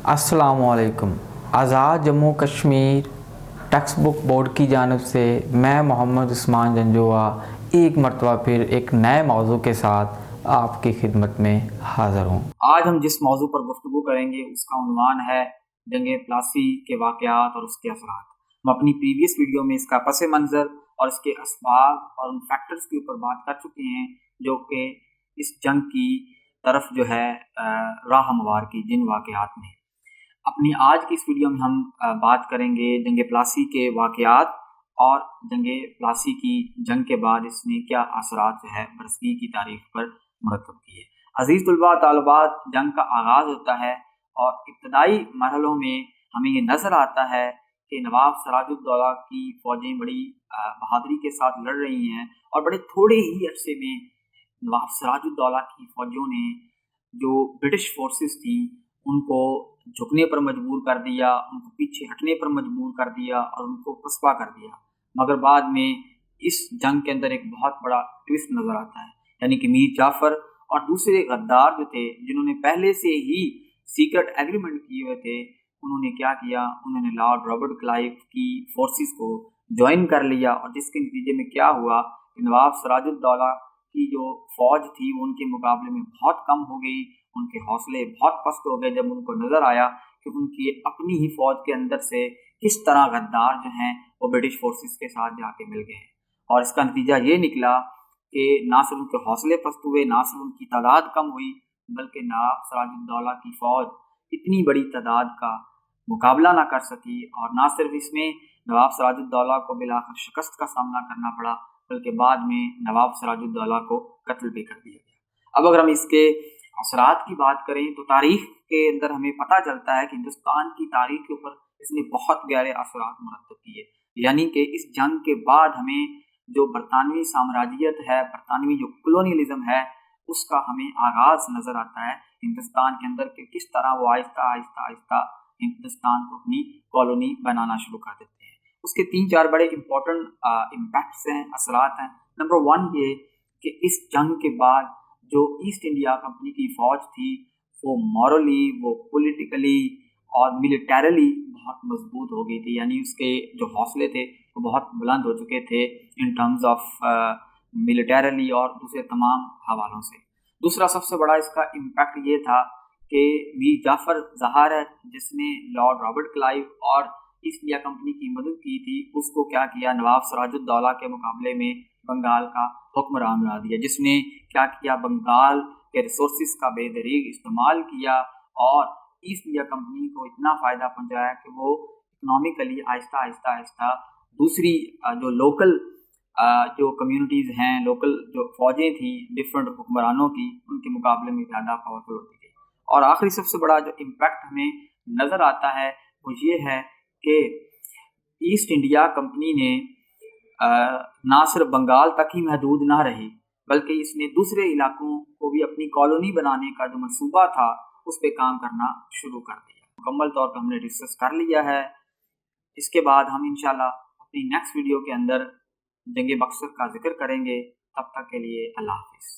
अस्सलाम वालेकुम। Azad Jammu Kashmir text book board की जानिब से मैं मोहम्मद उस्मान जंजुआ एक मरतबा फिर एक नए मौजू के साथ आपकी खिदमत में हाज़िर हूँ। आज हम जिस मौजू पर गुफ्तगू करेंगे उसका उन्वान है जंग प्लासी के वाक़यात और उसके असरात। हम अपनी प्रीवियस वीडियो में इसका पस मंज़र और इसके असबाब और उन फैक्टर्स के ऊपर बात कर चुके हैं जो कि इस जंग की तरफ जो है राह हमवार की जिन वाक़यात में। अपनी आज की इस वीडियो में हम बात करेंगे जंग प्लासी के वाक़यात और जंग प्लासी की जंग के बाद इसने क्या असरात जो है बरसगी की तारीख पर मुरतब किए। अजीज़ तलबा तालिबात, जंग का आगाज़ होता है और इब्तदाई मरहलों में हमें ये नज़र आता है कि नवाब सिराजुद्दौला की फ़ौजें बड़ी बहादुरी के साथ लड़ रही हैं और बड़े थोड़े ही अरसे में नवाब सिराजुद्दौला की फ़ौजियों ने जो ब्रिटिश फोर्सेस थी उनको झुकने पर मजबूर कर दिया, उनको पीछे हटने पर मजबूर कर दिया और उनको पसपा कर दिया। मगर बाद में इस जंग के अंदर एक बहुत बड़ा ट्विस्ट नज़र आता है, यानी कि मीर जाफ़र और दूसरे गद्दार जो थे जिन्होंने पहले से ही सीक्रेट एग्रीमेंट किए हुए थे, उन्होंने क्या किया, उन्होंने लॉर्ड रॉबर्ट क्लाइव की फोर्सेस को ज्वाइन कर लिया और जिसके नतीजे में क्या हुआ कि नवाब सिराजुद्दौला की जो फ़ौज थी वो उनके मुकाबले में बहुत कम हो गई। उनके हौसले बहुत पस्त हो गए जब उनको नज़र आया कि उनकी अपनी ही फ़ौज के अंदर से किस तरह गद्दार जो हैं वो ब्रिटिश फोर्सेस के साथ जाके मिल गए। और इसका नतीजा ये निकला कि ना सिर्फ उनके हौसले पस्त हुए, ना सिर्फ उनकी तादाद कम हुई, बल्कि नवाब सिराजुद्दौला की फ़ौज इतनी बड़ी तादाद का मुकाबला ना कर सकी। और ना सिर्फ इसमें नवाब सिराजुद्दौला को बिलाखिर शिकस्त का सामना करना पड़ा, बल्कि बाद में नवाब सिराजुद्दौला को कत्ल भी कर दिया गया। अब अगर हम इसके असरात की बात करें तो तारीख के अंदर हमें पता चलता है कि हिंदुस्तान की तारीख के ऊपर इसने बहुत गहरे असरात मुरतब किए। यानी कि इस जंग के बाद हमें जो बरतानवी साम्राज्यत है, बरतानवी जो कॉलोनियलिज्म है, उसका हमें आगाज़ नज़र आता है हिंदुस्तान के अंदर कि किस तरह वो आहिस्ता आहिस्ता आहिस्ता हिंदुस्तान को अपनी कॉलोनी बनाना शुरू कर देते हैं। उसके 3-4 बड़े इंपॉर्टेंट इम्पैक्ट्स हैं, असरात हैं। नंबर 1 ये कि इस जंग के बाद जो ईस्ट इंडिया कंपनी की फ़ौज थी वो मॉरली, वो पॉलिटिकली और मिलिटरली बहुत मजबूत हो गई थी। यानी उसके जो हौसले थे वो बहुत बुलंद हो चुके थे इन टर्म्स ऑफ मिलिटरली और दूसरे तमाम हवालों से। दूसरा सबसे बड़ा इसका इम्पैक्ट ये था कि मीर जाफ़र ज़हार है जिसने लॉर्ड रॉबर्ट क्लाइव और ईस्ट इंडिया कंपनी की मदद की थी, उसको क्या किया, नवाब सिराजुद्दौला के मुकाबले में बंगाल का हुक्मरान बना दिया, जिसने क्या किया, बंगाल के रिसोर्सेज का बेदरीग इस्तेमाल किया और ईस्ट इंडिया कंपनी को इतना फ़ायदा पहुंचाया कि वो इकनॉमिकली आहिस्ता आहिस्ता आहिस्ता दूसरी जो लोकल जो कम्युनिटीज़ हैं, लोकल जो फ़ौजें थी डिफरेंट हुक्मरानों की, उनके मुकाबले में ज़्यादा पावरफुल होती गई। और आखिरी सबसे बड़ा जो इम्पैक्ट हमें नज़र आता है वो ये है कि ईस्ट इंडिया कंपनी ने ना सिर्फ बंगाल तक ही महदूद ना रही, बल्कि इसने दूसरे इलाकों को भी अपनी कॉलोनी बनाने का जो मंसूबा था उस पर काम करना शुरू कर दिया। मुकम्मल तौर पर हमने डिस्कस कर लिया है। इसके बाद हम इंशाल्लाह अपनी नेक्स्ट वीडियो के अंदर जंग बक्सर का जिक्र करेंगे। तब तक के लिए अल्लाह हाफिज़।